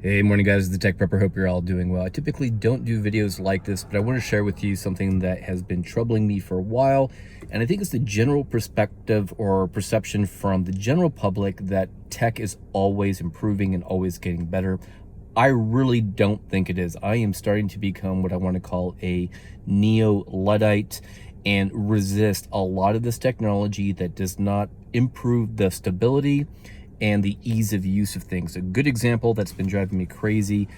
Hey, morning guys, the Tech Prepper. Hope you're all doing well. I typically don't do videos like this, but I want to share with you something that has been troubling me for a while. And I think it's the general perspective or perception from the general public that tech is always improving and always getting better. I really don't think it is. I am starting to become what I want to call a neo-Luddite and resist a lot of this technology that does not improve the stability and the ease of use of things. A good example that's been driving me crazy,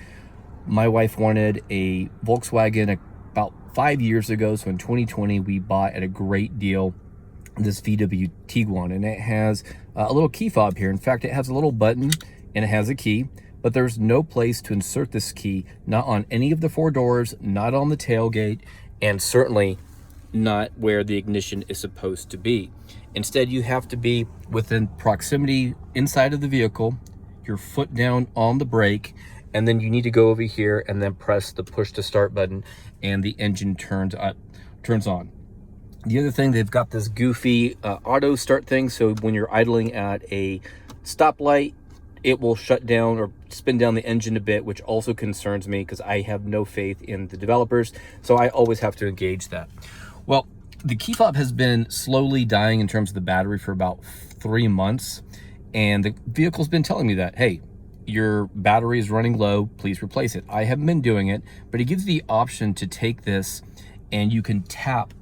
my wife wanted a Volkswagen about 5 years ago. So in 2020, we bought at a great deal this VW Tiguan, and it has a little key fob here. In fact, it has a little button and it has a key, but there's no place to insert this key, not on any of the four doors, not on the tailgate, and certainly not where the ignition is supposed to be. Instead, you have to be within proximity inside of the vehicle, your foot down on the brake, and then you need to go over here and then press the push to start button and the engine turns on. The other thing, they've got this goofy auto start thing. So when you're idling at a stoplight, it will shut down or spin down the engine a bit, which also concerns me because I have no faith in the developers. So I always have to engage that. Well, the key fob has been slowly dying in terms of the battery for about 3 months. And the vehicle's been telling me that, hey, your battery is running low, please replace it. I haven't been doing it, but it gives the option to take this and you can tap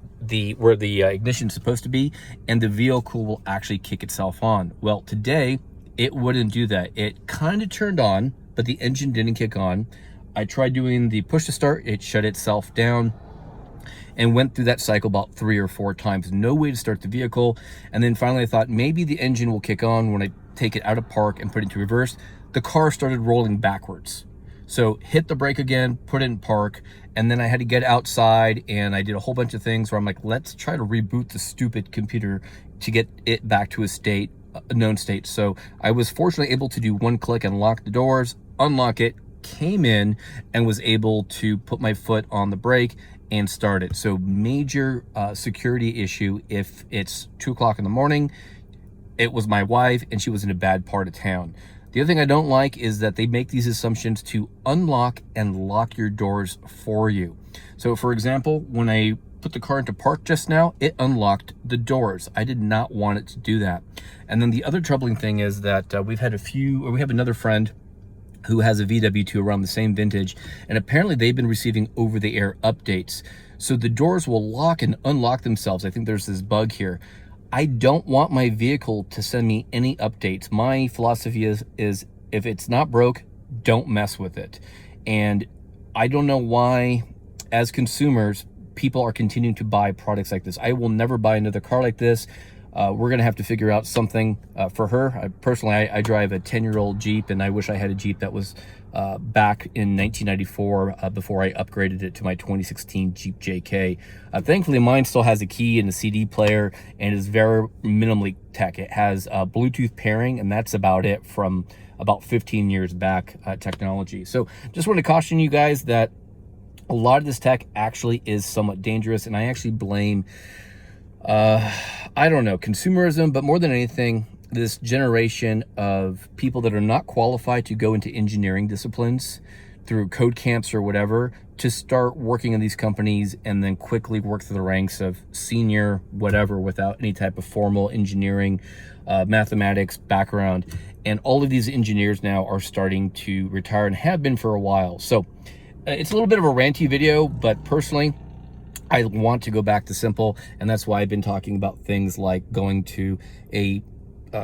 where the ignition is supposed to be, and the vehicle will actually kick itself on. Well, today it wouldn't do that. It kind of turned on, but the engine didn't kick on. I tried doing the push to start, it shut itself down, and went through that cycle about 3 or 4 times. No way to start the vehicle. And then finally I thought maybe the engine will kick on when I take it out of park and put it into reverse. The car started rolling backwards. So hit the brake again, put it in park, and then I had to get outside and I did a whole bunch of things where I'm like, let's try to reboot the stupid computer to get it back to a known state. So I was fortunately able to do one click and lock the doors, unlock it, came in and was able to put my foot on the brake and start it. So major security issue if it's 2 o'clock in the morning. It was my wife and she was in a bad part of town. The other thing I don't like is that they make these assumptions to unlock and lock your doors for you. So for example, when I put the car into park just now, it unlocked the doors. I did not want it to do that. And then the other troubling thing is that we have another friend who has a VW2 around the same vintage, and apparently they've been receiving over-the-air updates. So the doors will lock and unlock themselves. I think there's this bug here. I don't want my vehicle to send me any updates. My philosophy is if it's not broke, don't mess with it. And I don't know why, as consumers, people are continuing to buy products like this. I will never buy another car like this. We're gonna have to figure out something for her. I drive a 10-year-old Jeep, and I wish I had a Jeep that was back in 1994 before I upgraded it to my 2016 Jeep JK. Thankfully, mine still has a key and a CD player and is very minimally tech. It has Bluetooth pairing, and that's about it from about 15 years back technology. So just want to caution you guys that a lot of this tech actually is somewhat dangerous, and I actually blame I don't know, consumerism, but more than anything, this generation of people that are not qualified to go into engineering disciplines through code camps or whatever, to start working in these companies and then quickly work through the ranks of senior whatever without any type of formal engineering, mathematics background. And all of these engineers now are starting to retire and have been for a while. So it's a little bit of a ranty video, but personally, I want to go back to simple, and that's why I've been talking about things like going to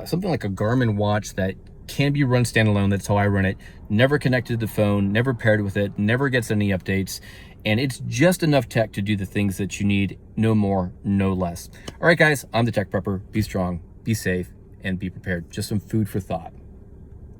something like a Garmin watch that can be run standalone. That's how I run it. Never connected to the phone, never paired with it, never gets any updates, and it's just enough tech to do the things that you need, no more, no less. All right, guys, I'm the Tech Prepper. Be strong, be safe, and be prepared. Just some food for thought.